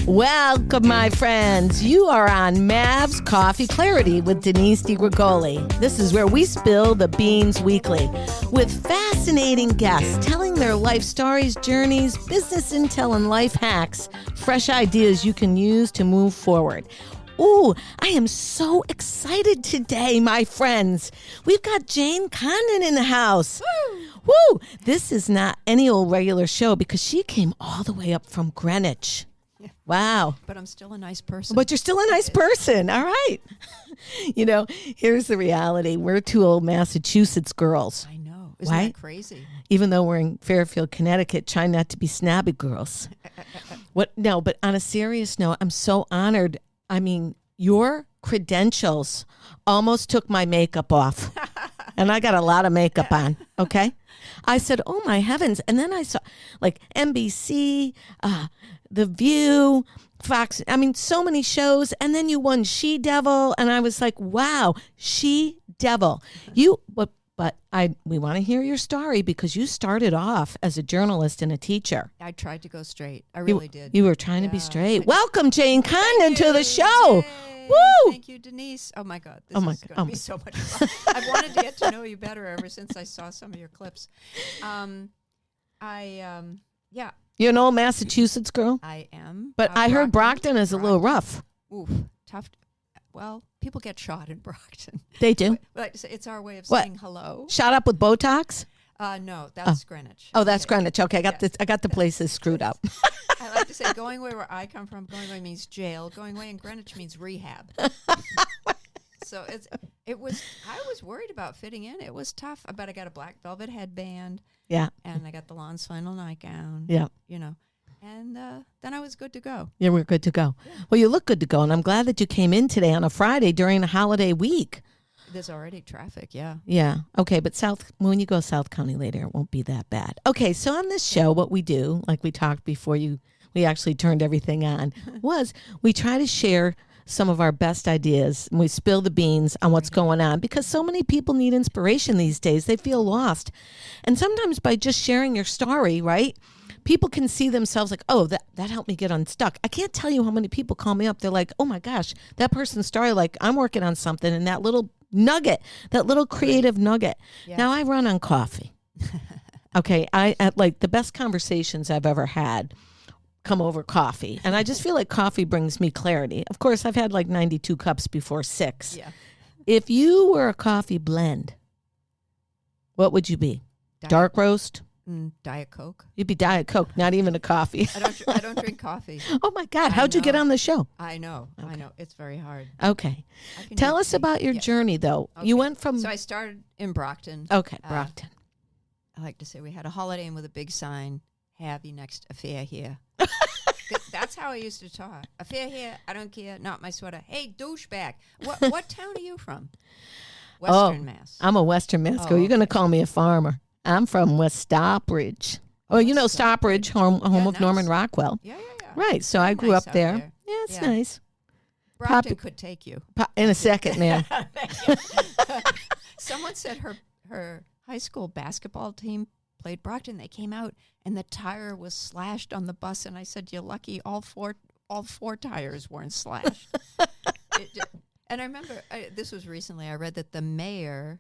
Welcome, my friends. You are on Mav's Coffee Clarity with Denise DiGrigoli. This is where we spill the beans weekly with fascinating guests telling their life stories, journeys, business intel, and life hacks, fresh ideas you can use to move forward. Ooh, I am so excited today, my friends. We've got Jane Condon in the house. Woo! This is not any old regular show because she came all the way up from Greenwich. Yeah. Wow. But I'm still a nice person. But you're still a nice person. All right. You know, here's the reality. We're two old Massachusetts girls. I know. Isn't Right? that crazy? Even though we're in Fairfield, Connecticut, trying not to be snobby girls. What? No, but on a serious note, I'm so honored. I mean, your credentials almost took my makeup off. And I got a lot of makeup on, okay? I said, oh, my heavens. And then I saw, like, NBC, The View, Fox. I mean, so many shows. And then you won She Devil. And I was like, wow, She Devil. We want to hear your story because you started off as a journalist and a teacher. I tried to go straight. I really did. You were trying to be straight. Welcome, Jane Condon, to the show. Yay. Woo! Thank you, Denise. Oh, my God. This Oh my is God. going to be so much fun. I've wanted to get to know you better ever since I saw some of your clips. Yeah, You're an old Massachusetts girl, I am. but I heard Brockton is a little rough. Oof, tough. Well, people get shot in Brockton. They do. But it's our way of What? saying hello. Shot up with Botox? No, that's Greenwich. Oh, that's Okay. Greenwich. Okay, I got the places screwed up. I like to say going away where I come from, going away means jail. Going away in Greenwich means rehab. So I was worried about fitting in. It was tough, but I got a black velvet headband. Yeah. And I got the lawn flannel nightgown. Yeah. You know, and then I was good to go. Yeah, we're good to go. Well, you look good to go, and I'm glad that you came in today on a Friday during the holiday week. There's already traffic, yeah. Yeah. Okay, but when you go South County later, it won't be that bad. Okay, so on this show, what we do, like we talked before we actually turned everything on, was we try to share some of our best ideas, and we spill the beans on what's going on because so many people need inspiration these days. They feel lost. And sometimes by just sharing your story, right, people can see themselves like, oh, that helped me get unstuck. I can't tell you how many people call me up. They're like, oh, my gosh, that person's story, like I'm working on something, and that little nugget, that little creative nugget. Yeah. Now, I run on coffee. Okay, like the best conversations I've ever had come over coffee. And I just feel like coffee brings me clarity. Of course, I've had like 92 cups before 6. Yeah. If you were a coffee blend, what would you be? Dark roast? Diet Coke. You'd be Diet Coke, not even a coffee. I don't drink coffee. Oh, my God. How'd you get on the show? I know. It's very hard. Okay. Tell us about your journey, though. Okay. You went from... So I started in Brockton. Okay, Brockton. I like to say we had a Holiday Inn with a big sign, have your next affair here. That's how I used to talk. Affair here, I don't care, not my sweater. Hey, douchebag. What town are you from? Western Mass. I'm a Western Mass girl. You're going to call me a farmer. I'm from West Stockbridge. Well, you know Stockbridge, home of nice. Norman Rockwell. Yeah. Right, so I grew up there. Yeah, it's nice. Brockton could take you. In a second, man. Someone said her high school basketball team played Brockton. They came out and the tire was slashed on the bus, and I said, "You're lucky all four tires weren't slashed." And I remember this was recently. I read that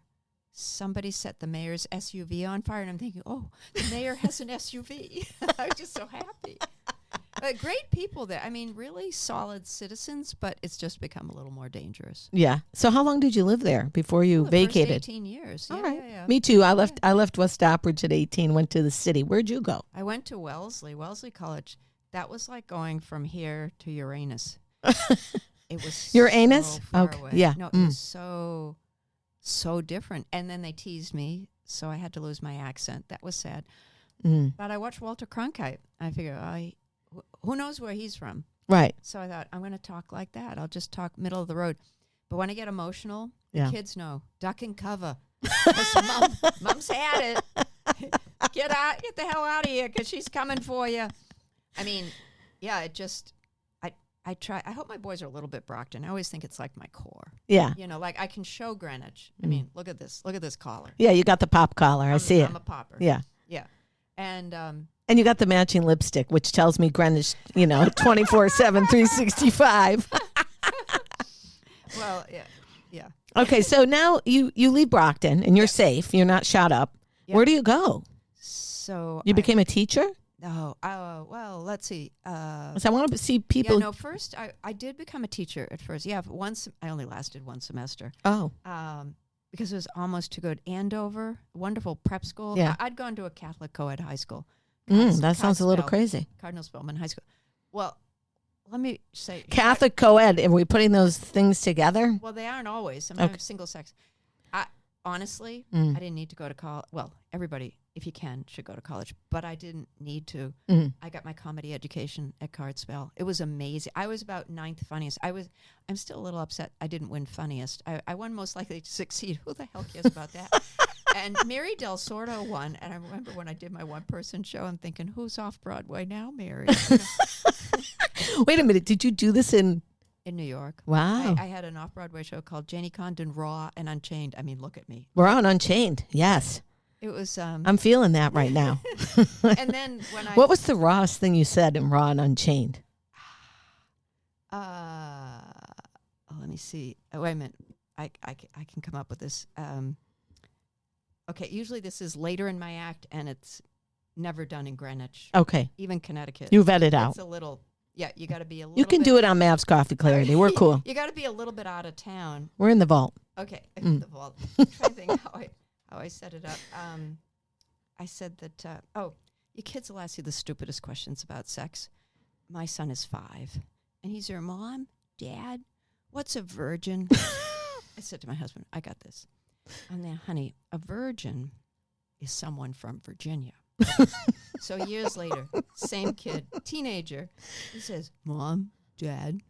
somebody set the mayor's SUV on fire, and I'm thinking, oh, the mayor has an SUV. I was just so happy. But great people there. I mean, really solid citizens, but it's just become a little more dangerous. Yeah. So how long did you live there before you vacated? 18 years. All right. Yeah. Me too. I left West Stockbridge at 18, went to the city. Where'd you go? I went to Wellesley College. That was like going from here to Uranus. It was Uranus? So far Okay. away. Yeah. No, it was so different. And then they teased me, so I had to lose my accent. That was sad. But I watched Walter Cronkite. I figure, who knows where he's from? Right. So I thought, I'm going to talk like that. I'll just talk middle of the road. But when I get emotional, the kids know. Duck and cover. Mom's had it. Get the hell out of here because she's coming for you. I mean, yeah, it just... I try. I hope my boys are a little bit Brockton. I always think it's like my core. Yeah. You know, like I can show Greenwich. I mean, look at this. Look at this collar. Yeah, you got the pop collar. I see it. I'm a popper. Yeah. Yeah. And And you got the matching lipstick, which tells me Greenwich, 24/7, 365. Well, yeah. Okay, so now you leave Brockton and you're safe. You're not shot up. Yep. Where do you go? So You became a teacher? No. Well, let's see. 'Cause I want to see people. Yeah, no, first I did become a teacher at first. Yeah, I only lasted one semester. Oh. Because it was almost too good. Andover, wonderful prep school. Yeah. I'd gone to a Catholic co-ed high school. That sounds a little crazy. Cardinal Spellman High School. Well, let me say. Catholic co-ed, are we putting those things together? Well, they aren't always. Sometimes single sex. Honestly, I didn't need to go to college. Well, everybody, if you can, should go to college. But I didn't need to. I got my comedy education at Cardspell. It was amazing. I was about 9th funniest. I'm still a little upset I didn't win funniest. I won most likely to succeed. Who the hell cares about that? And Mary Del Sordo won. And I remember when I did my one-person show, I'm thinking, who's off Broadway now, Mary? Wait a minute. Did you do this in New York? Wow. I had an off-Broadway show called Jane Condon, Raw and Unchained. I mean, look at me. We're on Unchained. Yes. It was. I'm feeling that right now. And then when What was the rawest thing you said in Raw and Unchained? Let me see. Oh, wait a minute. I can come up with this. Okay, usually this is later in my act, and it's never done in Greenwich. Okay. Even Connecticut. You vet it out. It's a little. Yeah, you got to be a little. You can do it on Mav's Coffee Clarity. We're cool. You got to be a little bit out of town. We're in the vault. Okay, the vault. I'm trying to think how I set it up. I said that. Your kids will ask you the stupidest questions about sex. My son is 5, and he's your Mom, Dad, what's a virgin? I said to my husband, I got this. And then, honey, a virgin is someone from Virginia. So years later, same kid, teenager, he says, Mom, Dad,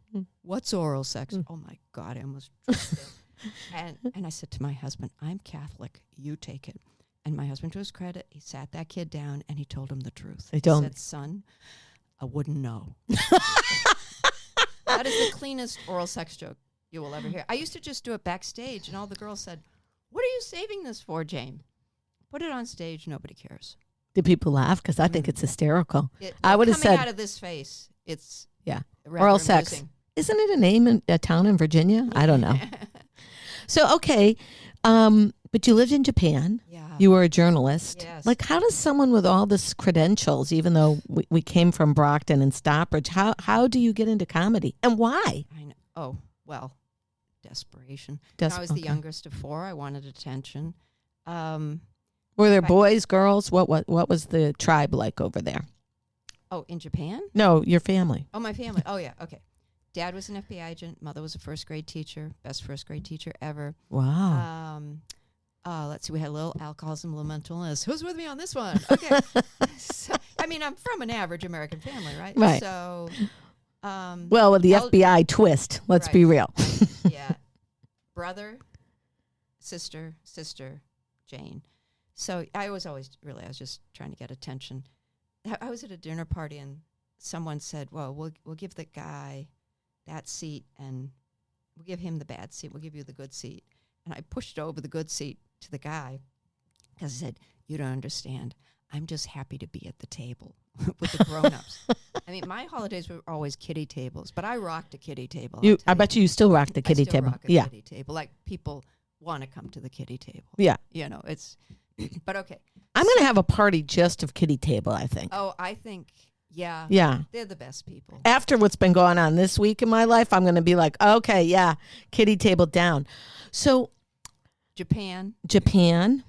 what's oral sex? Oh, my God, I almost dropped it. And I said to my husband, I'm Catholic. You take it. And my husband, to his credit, he sat that kid down and he told him the truth. He said, son, I wouldn't know. That is the cleanest oral sex joke you will ever hear. I used to just do it backstage, and all the girls said, what are you saving this for, Jane? Put it on stage. Nobody cares. Did people laugh? Because I think it's hysterical. I would have said, out of this face, it's oral sex. amusing. Isn't it a name in a town in Virginia? I don't know. So, okay. But you lived in Japan. Yeah. You were a journalist. Yes. Like, how does someone with all this credentials, even though we came from Brockton and Stockbridge, how do you get into comedy? And why? I know. Oh, well, desperation. I was the youngest of 4. I wanted attention. Were there boys, girls? What was the tribe like over there? Oh, in Japan? No, your family. Oh, my family. Oh, yeah. Okay. Dad was an FBI agent. Mother was a first grade teacher. Best first grade teacher ever. Wow. Let's see. We had a little alcoholism, a little mental illness. Who's with me on this one? Okay. So, I mean, I'm from an average American family, right? Right. So, well, with the FBI twist, let's be real. Yeah. Brother, sister, Jane. So I was just trying to get attention. I was at a dinner party and someone said, well, we'll give the guy that seat and we'll give him the bad seat. We'll give you the good seat. And I pushed over the good seat to the guy because I said, you don't understand. I'm just happy to be at the table with the grown-ups. I mean, my holidays were always kiddie tables, but I rocked a kiddie table. I bet you still rock the kiddie table. Rock a kiddie table. Like, people want to come to the kiddie table. Yeah. It's, but okay. I'm going to have a party just of kiddie table, I think. Oh, I think, yeah. Yeah. They're the best people. After what's been going on this week in my life, I'm going to be like, okay, yeah, kiddie table down. So. Japan.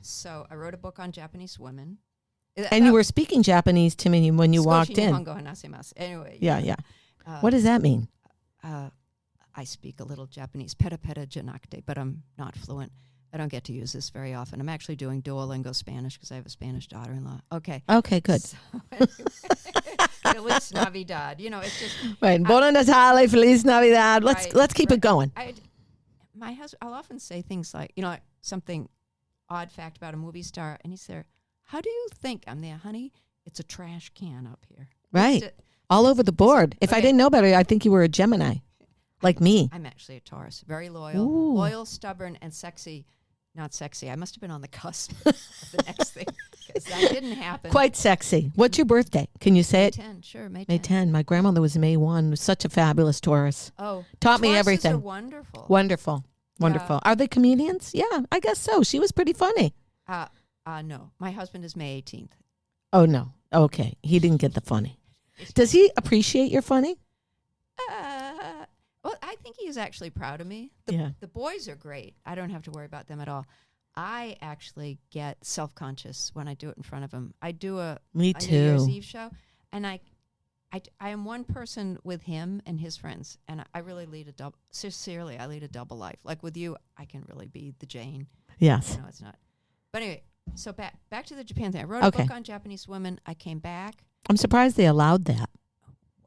So I wrote a book on Japanese women. And you were speaking Japanese to me when you walked in. Anyway. Yeah. What does that mean? I speak a little Japanese, peta janakte, but I'm not fluent. I don't get to use this very often. I'm actually doing Duolingo Spanish because I have a Spanish daughter-in-law. Okay. Okay, good. So, anyway, Feliz Navidad. It's just... Right. Buenos Natale, Feliz Navidad. Let's keep it going. My husband, I'll often say things like, something odd fact about a movie star, and he's there, how do you think I'm there, honey? It's a trash can up here. Right. All over the board. If I didn't know better, I think you were a Gemini, like me. I'm actually a Taurus. Very loyal. Loyal, stubborn, and sexy. Not sexy. I must have been on the cusp of the next thing. 'Cause that didn't happen. Quite sexy. What's your birthday? Can you say May it? 10, sure, May 10. May 10. My grandmother was May 1. Such a fabulous Taurus. Oh, Taught me Tauruses everything. are wonderful. Wonderful. Wonderful. Are they comedians? Yeah, I guess so. She was pretty funny. No, my husband is May 18th. Oh, no. Okay. He didn't get the funny. Does he appreciate your funny? Well, I think he is actually proud of me. The boys are great. I don't have to worry about them at all. I actually get self-conscious when I do it in front of him. I do a New Year's Eve show, and I am one person with him and his friends, and I really lead a double. Sincerely, I lead a double life. Like with you, I can really be the Jane. Yes. No, it's not. But anyway, so back to the Japan thing. I wrote a book on Japanese women. I came back. I'm surprised they allowed that.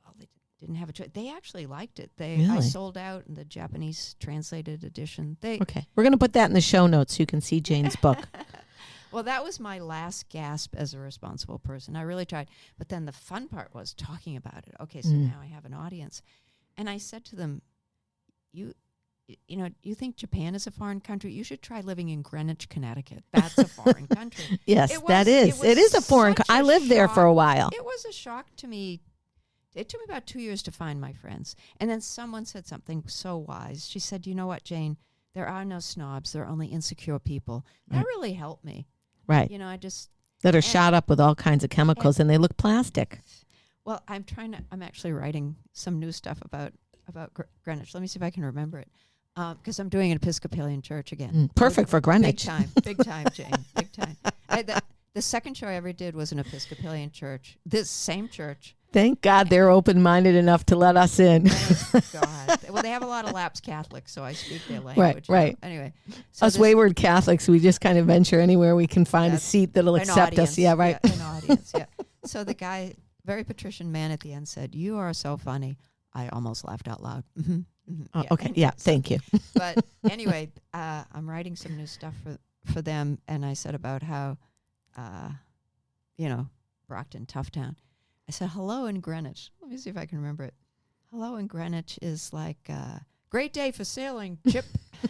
Well, they didn't have a choice. They actually liked it. Really? I sold out in the Japanese translated edition. Okay. We're going to put that in the show notes so you can see Jane's book. Well, that was my last gasp as a responsible person. I really tried. But then the fun part was talking about it. Okay, so now I have an audience. And I said to them, you think Japan is a foreign country? You should try living in Greenwich, Connecticut. That's a foreign country. Yes, that is. It is a foreign country. I lived there for a while. It was a shock to me. It took me about 2 years to find my friends. And then someone said something so wise. She said, you know what, Jane? There are no snobs. There are only insecure people. That really helped me. Right. That are shot up with all kinds of chemicals and they look plastic. Well, I'm actually writing some new stuff about Greenwich. Let me see if I can remember it. Because I'm doing an Episcopalian church again. Perfect for Greenwich. Big time, Jane. Big time. The second show I ever did was an Episcopalian church. This same church. Thank God they're open-minded enough to let us in. Thank God. Well, they have a lot of lapsed Catholics, so I speak their language. Right. Anyway. So us wayward Catholics, we just kind of venture anywhere we can find a seat that'll accept us. Yeah, right. Yeah, an audience, yeah. So the guy, very patrician man at the end said, you are so funny. I almost laughed out loud. Mm-hmm. Mm-hmm. Okay. Yeah. Thank you. But anyway, I'm writing some new stuff for them, and I said about how, Brockton, tough town. I said hello in Greenwich. Let me see if I can remember it. Hello in Greenwich is like great day for sailing, Chip.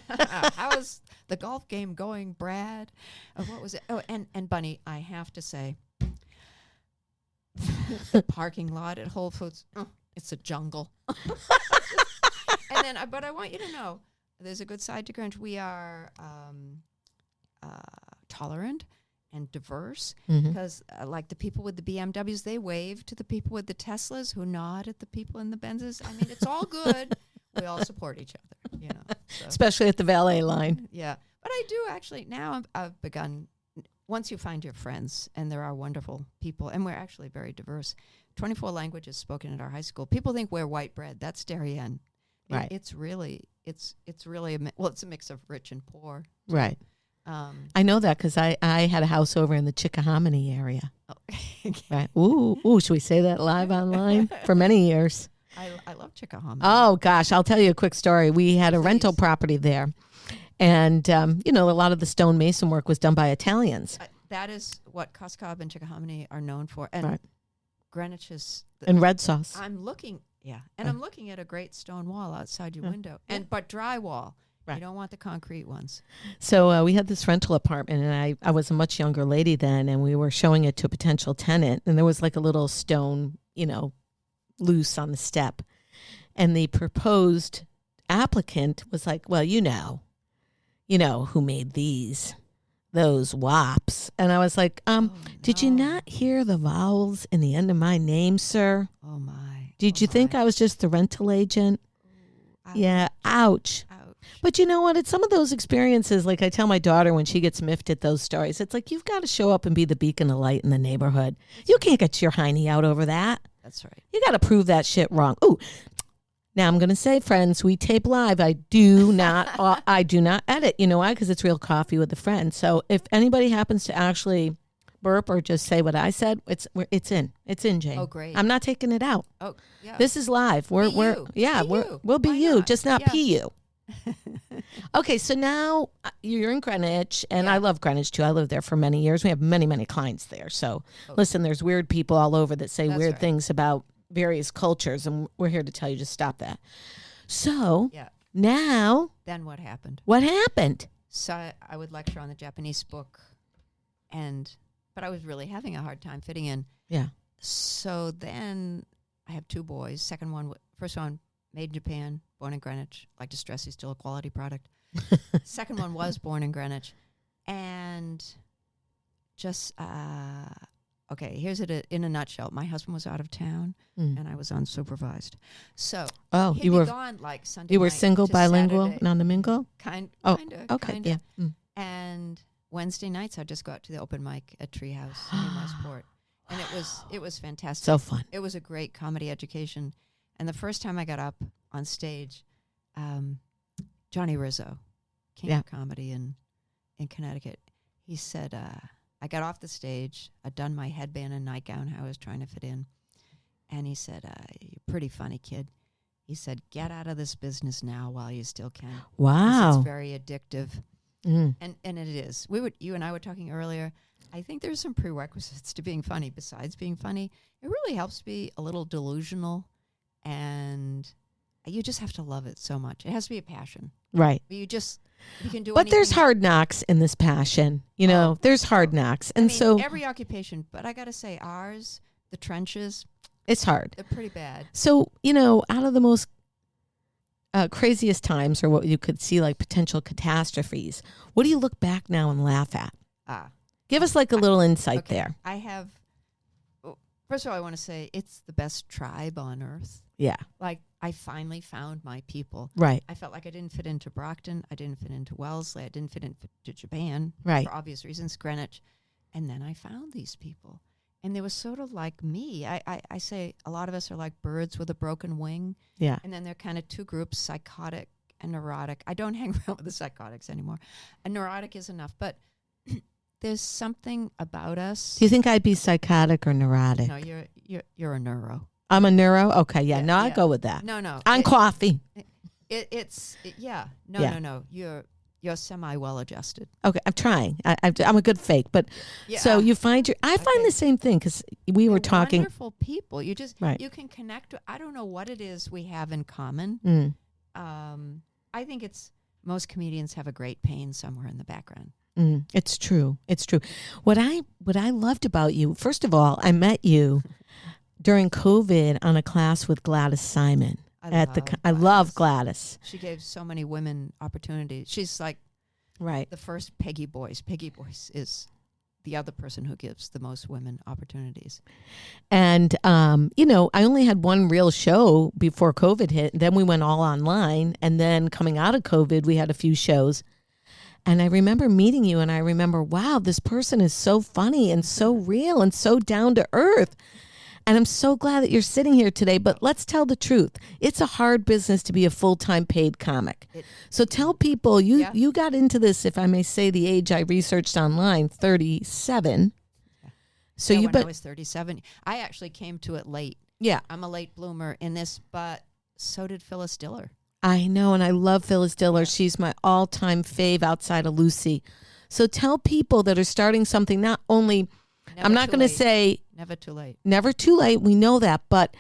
How's the golf game going, Brad? What was it? Oh, and Bunny, I have to say, the parking lot at Whole Foods. It's a jungle. But I want you to know, there's a good side to Greenwich. We are tolerant and diverse because, like the people with the BMWs, they wave to the people with the Teslas who nod at the people in the Benzes. I mean, it's all good. We all support each other, So. Especially at the valet line. Yeah. But I do actually, now I've begun, once you find your friends, and there are wonderful people, and we're actually very diverse, 24 languages spoken at our high school. People think we're white bread. That's Darien. Right. It's really it's a mix of rich and poor. Right. I know that because I had a house over in the Chickahominy area. Oh. Right. Ooh, should we say that live online? For many years. I love Chickahominy. Oh, gosh. I'll tell you a quick story. We had a rental property there. And, a lot of the stonemason work was done by Italians. That is what Coscob and Chickahominy are known for. And right. Greenwich is... and red sauce. I'm looking at a great stone wall outside your window. But drywall. Right. You don't want the concrete ones. So we had this rental apartment, and I was a much younger lady then, and we were showing it to a potential tenant, and there was like a little stone, loose on the step. And the proposed applicant was like, well, you know who made those wops. And I was like, did you not hear the vowels in the end of my name, sir? Oh, my. Did you think I was just the rental agent? Ooh, yeah, ouch. But you know what? It's some of those experiences, like I tell my daughter when she gets miffed at those stories, it's like you've got to show up and be the beacon of light in the neighborhood. You can't get your hiney out over that. That's right. You got to prove that shit wrong. Ooh, now I'm going to say, friends, we tape live. I do not edit. You know why? Because it's real coffee with a friend. So if anybody happens to actually burp or just say what I said, it's in, Jane. Oh, great. I'm not taking it out. Oh, yeah. This is live. We'll be you, just not pee you. Okay, so now you're in Greenwich, and I love Greenwich too. I lived there for many years. We have many, many clients there. So listen, there's weird people all over that say weird things about various cultures, and we're here to tell you to stop that. So now, then what happened? What happened? So I would lecture on the Japanese book, and but I was really having a hard time fitting in. Yeah. So then I have 2 boys. First one, made in Japan, born in Greenwich. Like to stress, he's still a quality product. Second one was born in Greenwich. And just, okay, here's it in a nutshell. My husband was out of town, and I was unsupervised. So he'd be gone like Sunday You were night single, to bilingual, Saturday. non-mingle? Kind of. Okay, yeah. And Wednesday nights, I'd just go out to the open mic at Treehouse in Westport. And it was fantastic. So fun. It was a great comedy education. And the first time I got up on stage, Johnny Rizzo, king of comedy in Connecticut, he said, I got off the stage. I'd done my headband and nightgown, how I was trying to fit in. And he said, you're a pretty funny kid. He said, get out of this business now while you still can. Wow. It's very addictive. And it is. You and I were talking earlier. I think there's some prerequisites to being funny. Besides being funny, it really helps to be a little delusional, and you just have to love it so much. It has to be a passion, right? You can do. But there's hard knocks in this passion. You know, there's hard knocks, and so every occupation. But I got to say, ours, the trenches, it's hard. They're pretty bad. So out of the most craziest times, or what you could see like potential catastrophes, what do you look back now and laugh at? Give us like a little insight there. I have, first of all, I want to say it's the best tribe on earth. Yeah. Like I finally found my people. Right. I felt like I didn't fit into Brockton. I didn't fit into Wellesley. I didn't fit into Japan. Right. For obvious reasons, Greenwich. And then I found these people. And they were sort of like me. I say a lot of us are like birds with a broken wing. Yeah. And then they're kind of 2 groups, psychotic and neurotic. I don't hang around with the psychotics anymore. A neurotic is enough. But there's something about us. Do you think I'd be psychotic or neurotic? No, you're a neuro. I'm a neuro? Okay, yeah. Yeah, I go with that. No. On coffee. No. You're semi well adjusted. Okay, I'm trying. I'm a good fake, but so you find I find the same thing because we were talking. Wonderful people. You just you can connect. I don't know what it is we have in common. I think it's most comedians have a great pain somewhere in the background. It's true. It's true. What I loved about you, first of all, I met you during COVID on a class with Gladys Simon. I love Gladys. She gave so many women opportunities. She's like the first Peggy Boyce. Peggy Boyce is the other person who gives the most women opportunities. And, I only had one real show before COVID hit. Then we went all online. And then coming out of COVID, we had a few shows. And I remember meeting you and I remember, wow, this person is so funny and so real and so down to earth. And I'm so glad that you're sitting here today. But let's tell the truth. It's a hard business to be a full-time paid comic. So tell people, you got into this, if I may say the age I researched online, 37. So when I was 37, I actually came to it late. Yeah. I'm a late bloomer in this, but so did Phyllis Diller. I know, and I love Phyllis Diller. She's my all-time fave outside of Lucy. So tell people that are starting something, not only, I'm not going to say... Never too late. Never too late. We know that. But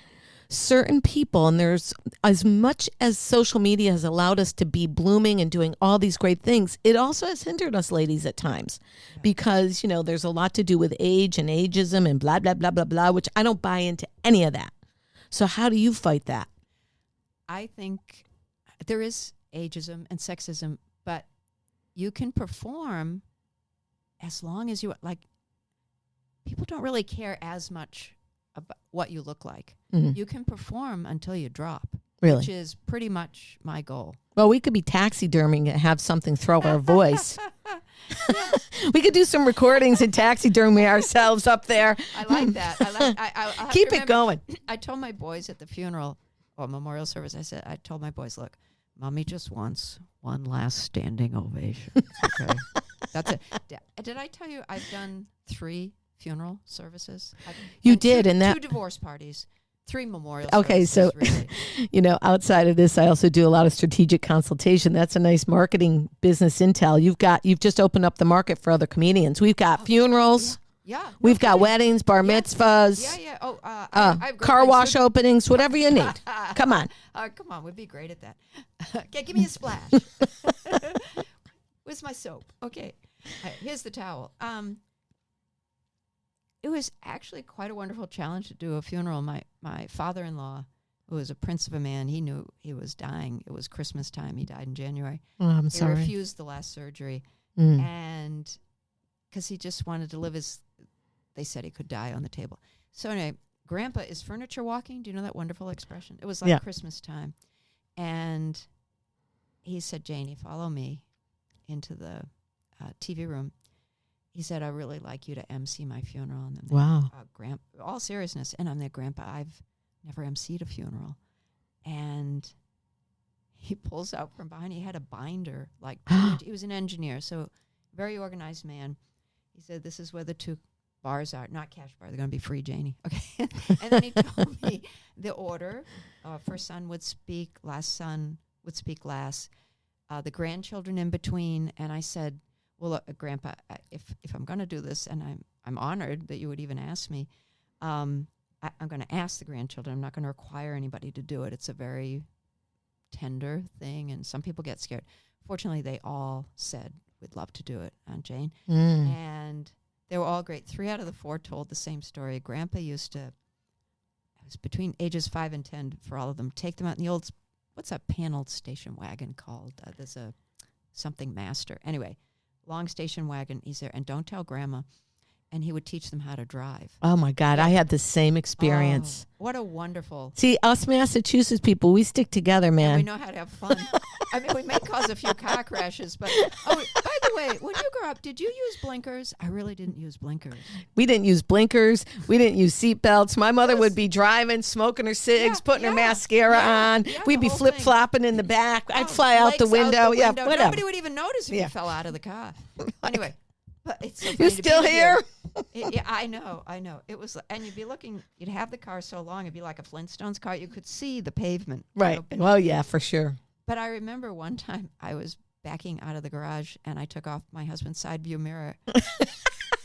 certain people, and there's as much as social media has allowed us to be blooming and doing all these great things, it also has hindered us ladies at times because, there's a lot to do with age and ageism and blah, blah, blah, blah, blah, which I don't buy into any of that. So how do you fight that? I think there is ageism and sexism, but you can perform as long as you people don't really care as much about what you look like. You can perform until you drop, which is pretty much my goal. Well, we could be taxiderming and have something throw our voice. We could do some recordings and taxidermy ourselves up there. I like that. I'll keep it going. I told my boys at the funeral or memorial service, I told my boys, look, Mommy just wants one last standing ovation. Okay. That's it. Did I tell you I've done 3 funeral services? You did, and 2 divorce parties, 3 memorial okay, services. So, really. Outside of this, I also do a lot of strategic consultation. That's a nice marketing business intel. You've just opened up the market for other comedians. We've got funerals. Yeah. We've got weddings, bar mitzvahs. Yeah. Oh, I have car wash openings, whatever you need. Come on. Come on. We'd be great at that. Okay, give me a splash. Where's my soap? Okay. Here's the towel. it was actually quite a wonderful challenge to do a funeral. My father-in-law, who was a prince of a man, he knew he was dying. It was Christmas time. He died in January. Oh, I'm sorry. He refused the last surgery. Mm. And because he just wanted to live they said he could die on the table. So anyway, Grandpa is furniture walking. Do you know that wonderful expression? It was like Christmas time. And he said, Janie, follow me into the TV room. He said, I really like you to MC my funeral. And wow. All seriousness. And I'm there, Grandpa, I've never MC'd a funeral. And he pulls out from behind. He had a binder. He was an engineer, so very organized man. He said, this is where the 2 bars are. Not cash bar. They're going to be free, Janie. Okay. And then he told me the order. First son would speak. Last son would speak last. The grandchildren in between. And I said, well, look, Grandpa, if I'm going to do this, and I'm honored that you would even ask me, I'm going to ask the grandchildren. I'm not going to require anybody to do it. It's a very tender thing, and some people get scared. Fortunately, they all said, we'd love to do it, Aunt Jane. Mm. And they were all great. 3 out of the 4 told the same story. Grandpa used to, it was between ages 5 and 10 for all of them, take them out in the old, what's that paneled station wagon called? There's a something master. Anyway, long station wagon. He's there. And don't tell Grandma. And he would teach them how to drive. Oh, my God. I had the same experience. Oh, what a wonderful. See, us Massachusetts people, we stick together, man. And we know how to have fun. I mean, we may cause a few car crashes, but, by the way, when you grew up, did you use blinkers? I really didn't use blinkers. We didn't use blinkers. We didn't use seat belts. My mother would be driving, smoking her cigs, putting her mascara on. We'd be flip-flopping in the back. I'd fly out the window. Yeah, whatever. Nobody would even notice if you fell out of the car. Anyway. But it's so You're still here? Yeah, I know. It was, and you'd be looking, you'd have the car so long, it'd be like a Flintstones car. You could see the pavement. Right. Well, yeah, for sure. But I remember one time I was backing out of the garage and I took off my husband's side view mirror.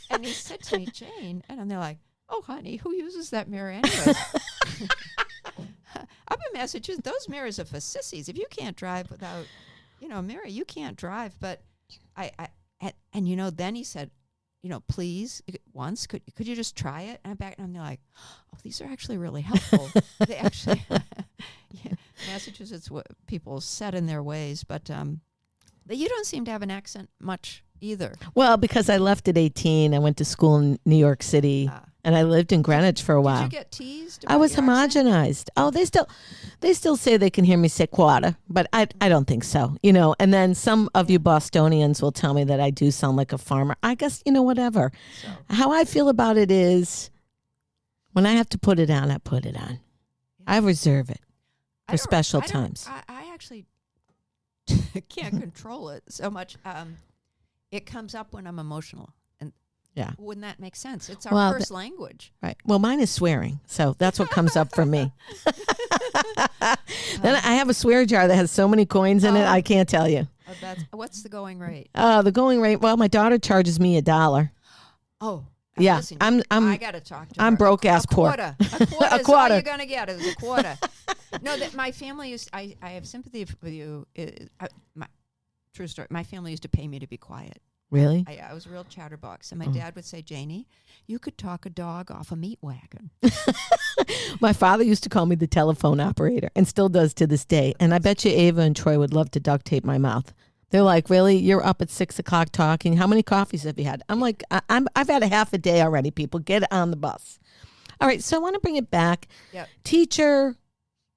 And he said to me, Jane, and I'm there like, oh, honey, who uses that mirror anyway? Up in Massachusetts, those mirrors are for sissies. If you can't drive without, a mirror, you can't drive. But and then he said, please, once, could you just try it? And I'm like, oh, these are actually really helpful. They actually, Massachusetts people set in their ways, but you don't seem to have an accent much either. Well, because I left at 18, I went to school in New York City, and I lived in Greenwich for a while. Did you get teased? I was homogenized. Oh, they still say they can hear me say quarter, but I don't think so. And then some of you Bostonians will tell me that I do sound like a farmer. I guess, whatever. So. How I feel about it is when I have to put it on, I put it on. Yeah. I reserve it for special times. I actually can't control it so much. It comes up when I'm emotional. And yeah, wouldn't that make sense? It's our first language. Right. Well, mine is swearing. So that's what comes up for me. Then I have a swear jar that has so many coins in it, I can't tell you. What's the going rate? The going rate, well, my daughter charges me $1. Oh. Yeah, listen, I got to talk to her. I'm broke ass poor. A quarter is all you're going to get is a quarter. No, that my family used. I have sympathy with you. True story. My family used to pay me to be quiet. Really? I was a real chatterbox, and my dad would say, "Janie, you could talk a dog off a meat wagon." My father used to call me the telephone operator, and still does to this day. And I bet you Ava and Troy would love to duct tape my mouth. They're like, really? You're up at 6 o'clock talking? How many coffees have you had? I'm like, I've had a half a day already, people. Get on the bus. All right, so I want to bring it back. Yep. Teacher,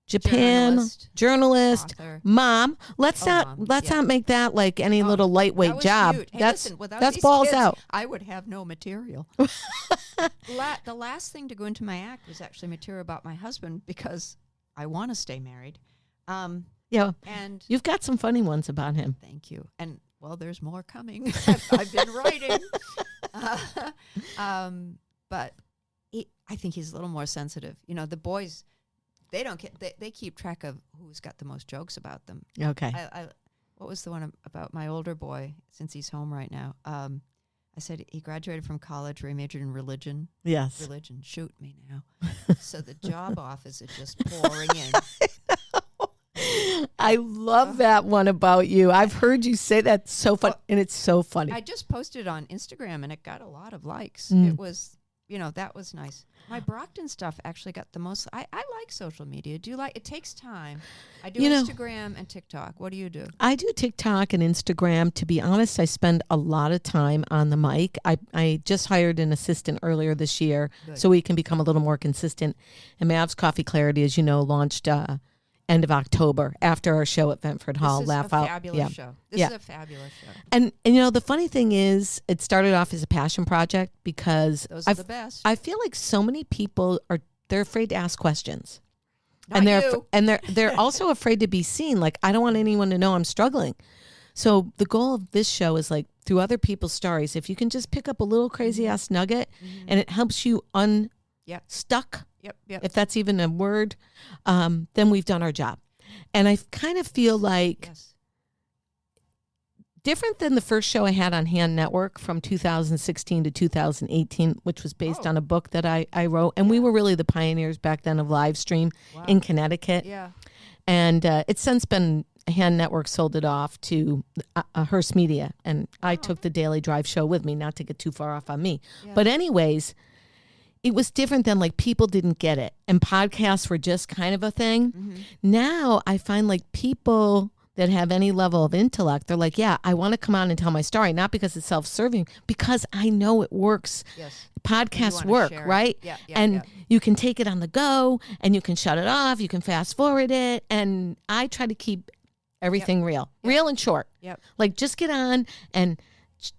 Japan, journalist, author. Mom. Let's not make that like any little lightweight job. Hey, that's listen, that's balls kids, out. I would have no material. The last thing to go into my act was actually material about my husband because I want to stay married. Yeah, and you've got some funny ones about him. Thank you. And well, there's more coming. I've been writing, but I think he's a little more sensitive. The boys, they don't get. They keep track of who's got the most jokes about them. Okay. What was the one about my older boy? Since he's home right now, I said he graduated from college where he majored in religion. Yes. Religion. Shoot me now. So the job offers are just pouring in. I love that one about you. I've heard you say that so fun, and it's so funny. I just posted on Instagram, and it got a lot of likes. It was that was nice. My Brockton stuff actually got the most. I like social media. Do you like? It takes time. I do Instagram and TikTok. What do you do? I do TikTok and Instagram. To be honest, I spend a lot of time on the mic. I just hired an assistant earlier this year, so we can become a little more consistent. And Mav's Coffee Clarity, as you know, launched end of October after our show at Ventford Hall. This is a fabulous show. This is a fabulous show. And the funny thing is, it started off as a passion project because those are the best. I feel like so many people they're afraid to ask questions. Not you. They're also afraid to be seen. Like, I don't want anyone to know I'm struggling. So the goal of this show is, like, through other people's stories, if you can just pick up a little crazy ass nugget and it helps you unstuck. Yep. If that's even a word, then we've done our job. And I kind of feel like different than the first show I had on Hand Network from 2016 to 2018, which was based on a book that I wrote. And we were really the pioneers back then of live stream in Connecticut. Yeah. And it's since been, Hand Network sold it off to Hearst Media. And I took the Daily Drive show with me, not to get too far off on me. Yeah. But anyways, it was different than, like, people didn't get it. And podcasts were just kind of a thing. Mm-hmm. Now I find, like, people that have any level of intellect, they're like, yeah, I want to come on and tell my story, not because it's self-serving, because I know it works. Yes. Podcasts work, right? Yeah, and you can take it on the go, and you can shut it off, you can fast forward it, and I try to keep everything real and short. Yep. Like, just get on and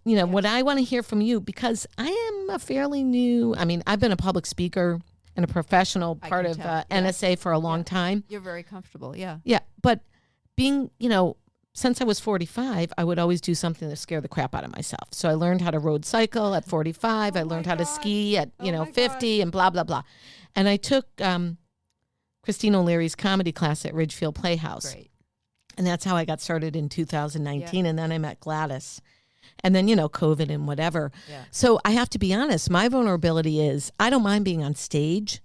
what I want to hear from you, because I am a fairly new, I've been a public speaker and a professional part of NSA for a long time. You're very comfortable, yeah. Yeah, but being, since I was 45, I would always do something to scare the crap out of myself. So I learned how to road cycle at 45. I learned how to ski at, 50 and blah, blah, blah. And I took Christine O'Leary's comedy class at Ridgefield Playhouse. Great. And that's how I got started in 2019. Yeah. And then I met Gladys. And then, COVID and whatever. Yeah. So I have to be honest, my vulnerability is I don't mind being on stage.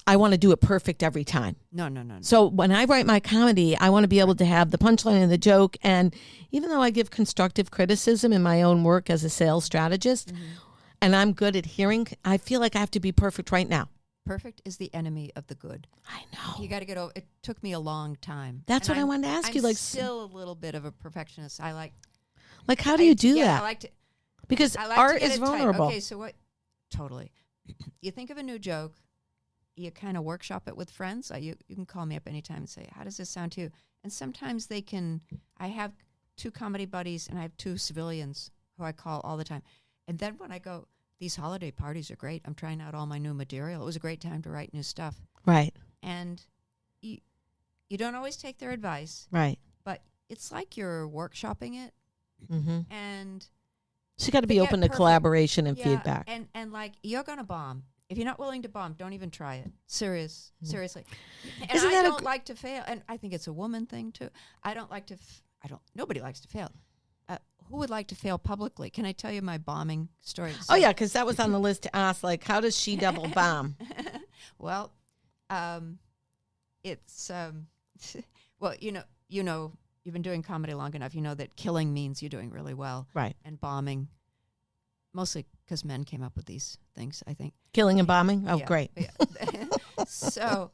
I want to do it perfect every time. No. So when I write my comedy, I want to be able to have the punchline and the joke. And even though I give constructive criticism in my own work as a sales strategist, and I'm good at hearing, I feel like I have to be perfect right now. Perfect is the enemy of the good. I know. You got to get over. It took me a long time. That's what I wanted to ask you. Like, still a little bit of a perfectionist. Like, how do you do that? I like to, because art is vulnerable. Okay, so what? Totally. You think of a new joke, you kind of workshop it with friends. You can call me up anytime and say, how does this sound to you? And sometimes I have 2 comedy buddies and I have 2 civilians who I call all the time. And then when I go, these holiday parties are great. I'm trying out all my new material. It was a great time to write new stuff. Right. And you don't always take their advice. Right. But it's like you're workshopping it. Mm-hmm. And so you got to be open to collaboration and feedback. And like, you're going to bomb. If you're not willing to bomb, don't even try it. Seriously. And I don't like to fail. And I think it's a woman thing too. I don't like to, nobody likes to fail. Who would like to fail publicly? Can I tell you my bombing story? Oh yeah, because that was on the list to ask, like, how does she double bomb? Well, it's, well, you've been doing comedy long enough. You know that killing means you're doing really well. Right. And bombing, mostly because men came up with these things, I think. Killing and bombing? Oh, yeah, great. Yeah. So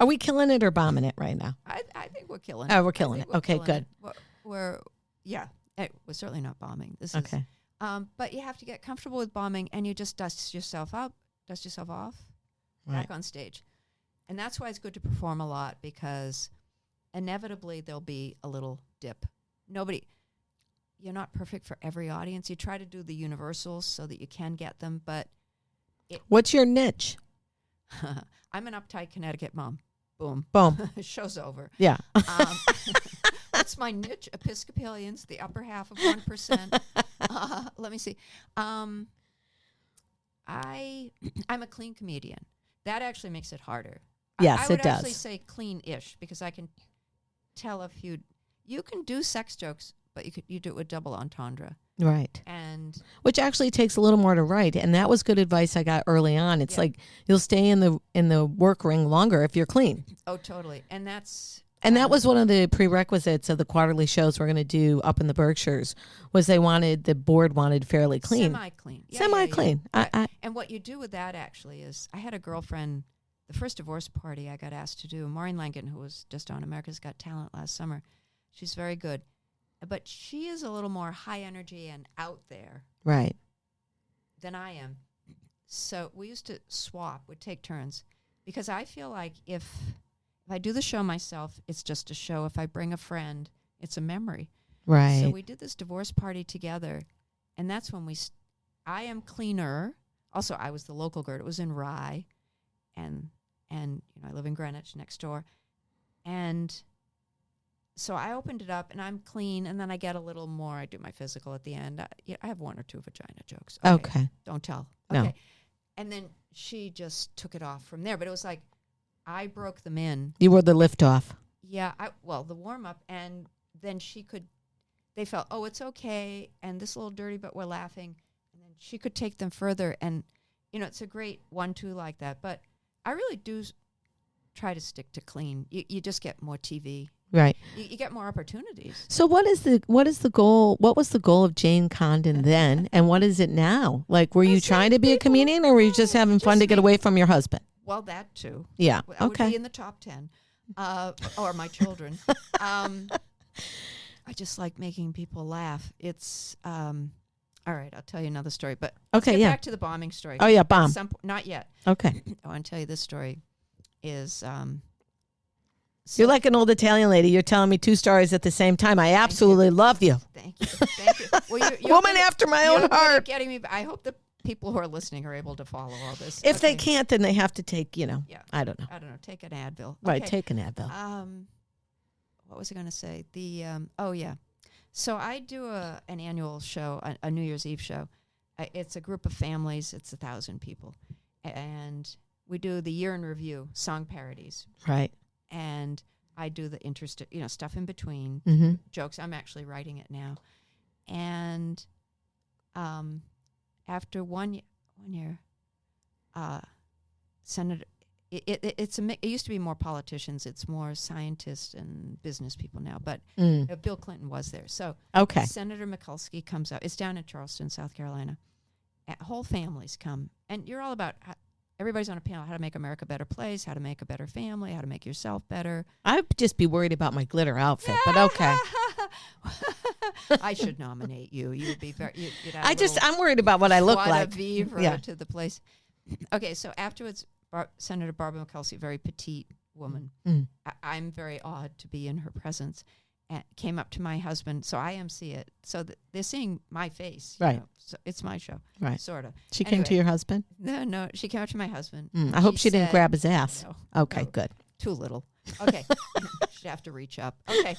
Are we killing it or bombing it right now? I think we're killing it. Oh, we're killing it. Okay, good. We're certainly not bombing. This okay. Is, but you have to get comfortable with bombing, and you just dust yourself off, back on stage. And that's why it's good to perform a lot, because inevitably there'll be a little dip. You're not perfect for every audience. You try to do the universals so that you can get them, but... What's your niche? I'm an uptight Connecticut mom. Boom. Boom. Show's over. Yeah. That's my niche. Episcopalians, the upper half of 1%. Let me see. I'm a clean comedian. That actually makes it harder. Yes, I it does. would actually say clean-ish, because I can tell if you can do sex jokes, but you do it with double entendre. Right. And which actually takes a little more to write, and that was good advice I got early on. It's like you'll stay in the work ring longer if you're clean. Oh, totally. And that's And that was one of the prerequisites of the quarterly shows we're going to do up in the Berkshires, was the board wanted fairly clean. Semi-clean. Yeah, Semi-clean. Yeah. And what you do with that actually is, I had a girlfriend, the first divorce party I got asked to do, Maureen Langan, who was just on America's Got Talent last summer. She's very good. But she is a little more high energy and out there. Right. Than I am. So we used to swap, would take turns. Because I feel like if I do the show myself, it's just a show. If I bring a friend, it's a memory. Right. So we did this divorce party together, and that's when I am cleaner. Also, I was the local girl. It was in Rye, and I live in Greenwich next door. And so I opened it up, and I'm clean, and then I get a little more. I do my physical at the end. I have one or two vagina jokes. Okay. Don't tell. No. Okay. And then she just took it off from there. But it was like I broke them in. You were the liftoff. Yeah. The warm-up. And then they felt, oh, it's okay. And this is a little dirty, but we're laughing. And then she could take them further. And, it's a great 1-2 like that. But I really do try to stick to clean. You just get more TV. Right. You get more opportunities. So what is the goal? What was the goal of Jane Condon then, and what is it now? Like, were you trying to be a comedian, or were you just having fun to get away from your husband? Well, that too. Yeah. I Okay. would be in the top 10, or my children. I just like making people laugh. It's all right. I'll tell you another story, but okay. let's get Yeah. back to the bombing story. Oh yeah, bomb. Not yet. Okay. I want to tell you this story. Is You're like an old Italian lady. You're telling me 2 stories at the same time. I absolutely love you. Thank you. Thank you. Well, you're Woman good after my own you're good at heart. getting me. I hope the people who are listening are able to follow all this. If they Okay. can't, then they have to take, Yeah. I don't know. Take an Advil. Right, Okay. take an Advil. What was I going to say? So I do an annual show, a New Year's Eve show. It's a group of families. It's 1,000 people, and we do the year in review, song parodies, Right. and I do the stuff in between, Mm-hmm. jokes. I'm actually writing it now, and after one year, Senator. It used to be more politicians. It's more scientists and business people now. But Bill Clinton was there. So Okay. Senator Mikulski comes out. It's down in Charleston, South Carolina. Whole families come. And you're all about, everybody's on a panel, how to make America a better place, how to make a better family, how to make yourself better. I'd just be worried about my glitter outfit, but okay. I should nominate you. You would be very, you'd add I'm worried about what I look joie de like. vivre Yeah. to the place. Okay, so afterwards, Senator Barbara Mikulski, very petite woman. Mm. I'm very awed to be in her presence. And came up to my husband, so I MC it. So they're seeing my face. Right. So it's my show. Right. Sort of. She came to your husband? No, she came up to my husband. I hope she didn't said- grab his ass. No, Okay, no, good. too little. Okay. She'd have to reach up. Okay.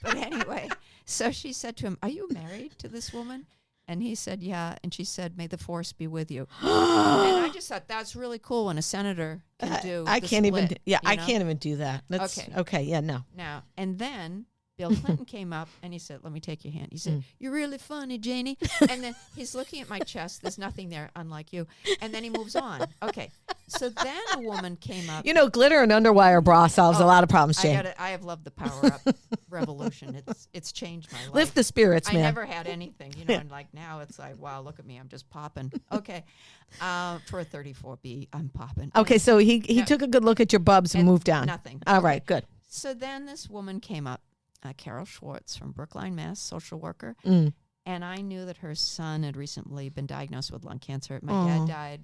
But anyway, so she said to him, "Are you married to this woman?" And he said, "Yeah." And she said, "May the force be with you." And I just thought that's really cool when a senator can do. I the can't even. split, I can't even do that. That's Okay. okay. Yeah, no. Now and then Bill Clinton came up and he said, "Let me take your hand." He said, "You're really funny, Janie." And then he's looking at my chest. There's nothing there, unlike you. And then he moves on. Okay. So then a woman came up. Glitter and underwire bra solves a lot of problems, Jane. I have loved the Power Up revolution. It's changed my life. Lift the spirits, I man. never had anything, and like now it's like, wow, look at me, I'm just popping. Okay, for a 34B, I'm popping. Okay, so he took a good look at your bubs and moved on. Nothing. All Okay. right, good. So then this woman came up, Carol Schwartz from Brookline, Mass, social worker, and I knew that her son had recently been diagnosed with lung cancer. My dad died.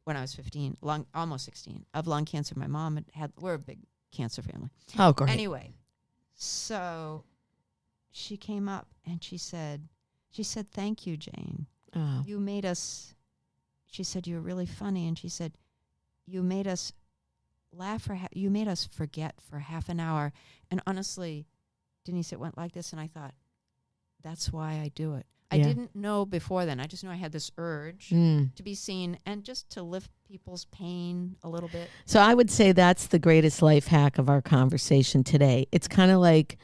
When I was 15, almost 16, of lung cancer. My mom we're a big cancer family. Oh, great. Anyway, so she came up and she said, "Thank you, Jane. Oh. You made us," she said, "you were really funny." And she said, "You made us laugh you made us forget for half an hour." And honestly, Denise, it went like this. And I thought, that's why I do it. I didn't know before then. I just knew I had this urge to be seen and just to lift people's pain a little bit. So I would say that's the greatest life hack of our conversation today. It's kind of like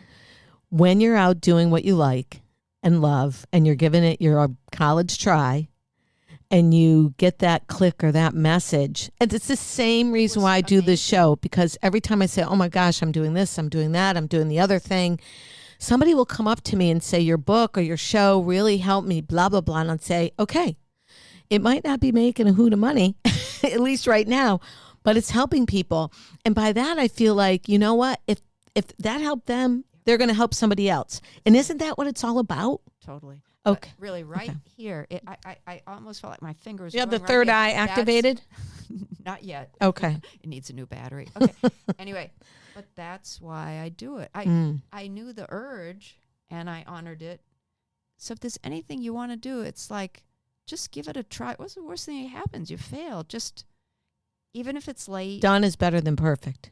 when you're out doing what you like and love and you're giving it your college try and you get that click or that message. And it's the same reason why I do this show, because every time I say, oh my gosh, I'm doing this, I'm doing that, I'm doing the other thing, somebody will come up to me and say, your book or your show really helped me, blah, blah, blah. And I'll say, okay, it might not be making a hoot of money, at least right now, but it's helping people. And by that, I feel like, you know what? If that helped them, they're going to help somebody else. And isn't that what it's all about? Totally. Okay. But really, here, I almost felt like my fingers. You have the going third right eye there. activated? Not yet. Okay. It needs a new battery. Okay. Anyway, but that's why I do it. I knew the urge, and I honored it. So if there's anything you want to do, it's like, just give it a try. What's the worst thing that happens? You fail. Just, even if it's late. Done is better than perfect.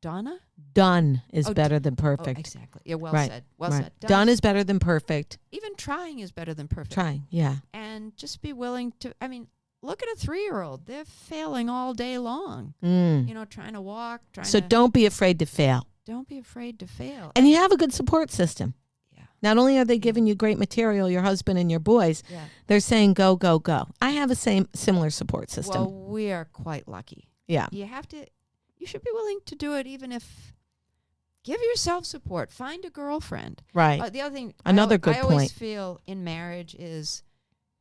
Donna? Done is better than perfect. Oh, exactly. Yeah, well right. said. Well right. said. Done is better than perfect. Even trying is better than perfect. Trying, yeah. And just be willing to, look at a 3-year-old. They're failing all day long. Trying to walk. So don't be afraid to fail. Don't be afraid to fail. And you have a good support system. Yeah. Not only are they giving you great material, your husband and your boys, they're saying go, go, go. I have a similar support system. Well, we are quite lucky. Yeah. You should be willing to do it, even if, give yourself support. Find a girlfriend. Right. The other thing, Another good I always point. feel in marriage is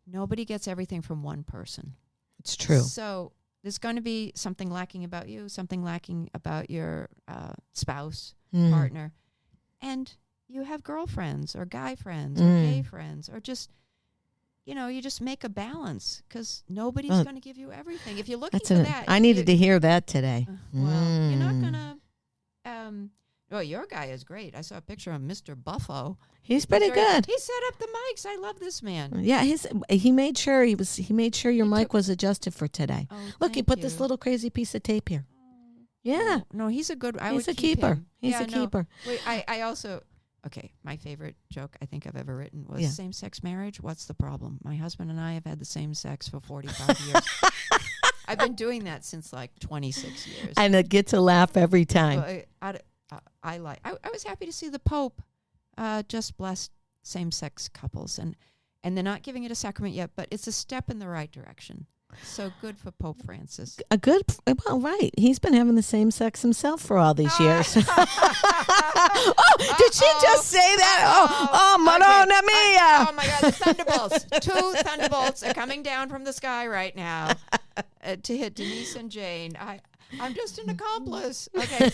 nobody gets everything from one person. It's true. So there's going to be something lacking about you, something lacking about your spouse, partner. And you have girlfriends or guy friends or gay friends, or just, you just make a balance, because nobody's going to give you everything. If you're looking for that. I needed to hear that today. Well, you're not going to. Well, your guy is great. I saw a picture of Mr. Buffo. He's pretty good. He set up the mics. I love this man. Yeah, he made sure your mic was adjusted for today. Oh, look, he put this little crazy piece of tape here. Yeah. No, he's a good. He's a keeper. He's a keeper. Wait, I also. Okay, my favorite joke I think I've ever written was same-sex marriage. What's the problem? My husband and I have had the same sex for 45 years. I've been doing that since like 26 years. And I get to laugh every time. Well, I was happy to see the Pope just blessed same-sex couples, and they're not giving it a sacrament yet, but it's a step in the right direction. So good for Pope Francis. Well, right. He's been having the same sex himself for all these years. Oh, did she just say that? Oh, Madonna mia. Oh my God, the thunderbolts. 2 thunderbolts are coming down from the sky right now to hit Denise and Jane. I'm just an accomplice. Okay.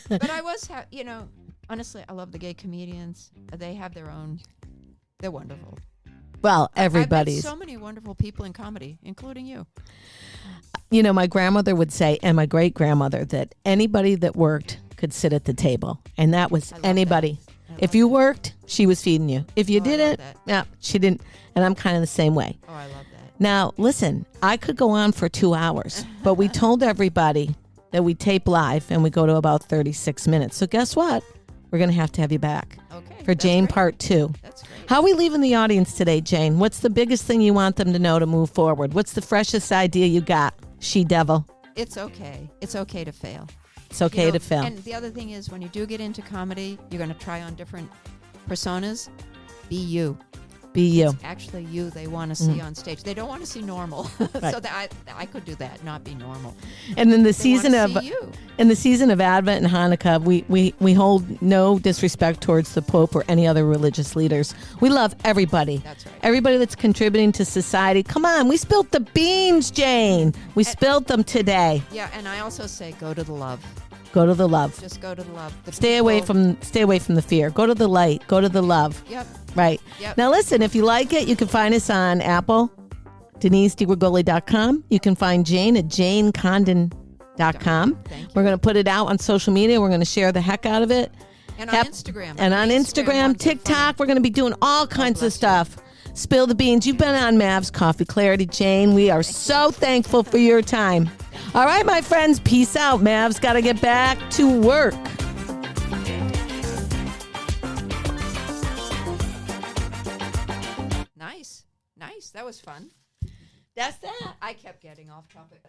But I was, honestly, I love the gay comedians. They have their own, they're wonderful. Well, everybody's. I've met so many wonderful people in comedy, including you. My grandmother would say, and my great-grandmother, that anybody that worked could sit at the table. And that was anybody. If you worked, she was feeding you. If you didn't, she didn't. And I'm kind of the same way. Oh, I love that. Now, listen, I could go on for 2 hours, but we told everybody that we tape live and we go to about 36 minutes. So guess what? We're going to have you back for Jane Part 2. That's great. How are we leaving the audience today, Jane? What's the biggest thing you want them to know to move forward? What's the freshest idea you got, she-devil? It's okay. It's okay to fail. It's okay to fail. And the other thing is, when you do get into comedy, you're going to try on different personas. Be you. Be you. It's actually you they want to see on stage. They don't want to see normal. Right. So that I could do that, not be normal. And then in the season of Advent and Hanukkah, we hold no disrespect towards the Pope or any other religious leaders. We love everybody. That's right. Everybody that's contributing to society. Come on, we spilled the beans, Jane. We spilled them today. Yeah, and I also say go to the love. Go to the love. Just go to the love. Stay away from the fear. Go to the light. Go to the love. Yep. Right. Yep. Now listen, if you like it, you can find us on Apple, DeniseDiGregoli.com. You can find Jane at JaneCondon.com. Thank you. We're going to put it out on social media. We're going to share the heck out of it. And on Instagram. And on Instagram, TikTok, we're going to be doing all kinds of stuff. Spill the beans. You've been on Mav's Coffee Clarity, Jane. We are so thankful for your time. All right, my friends, peace out. Mav's got to get back to work. Nice. That was fun. That's that. I kept getting off topic.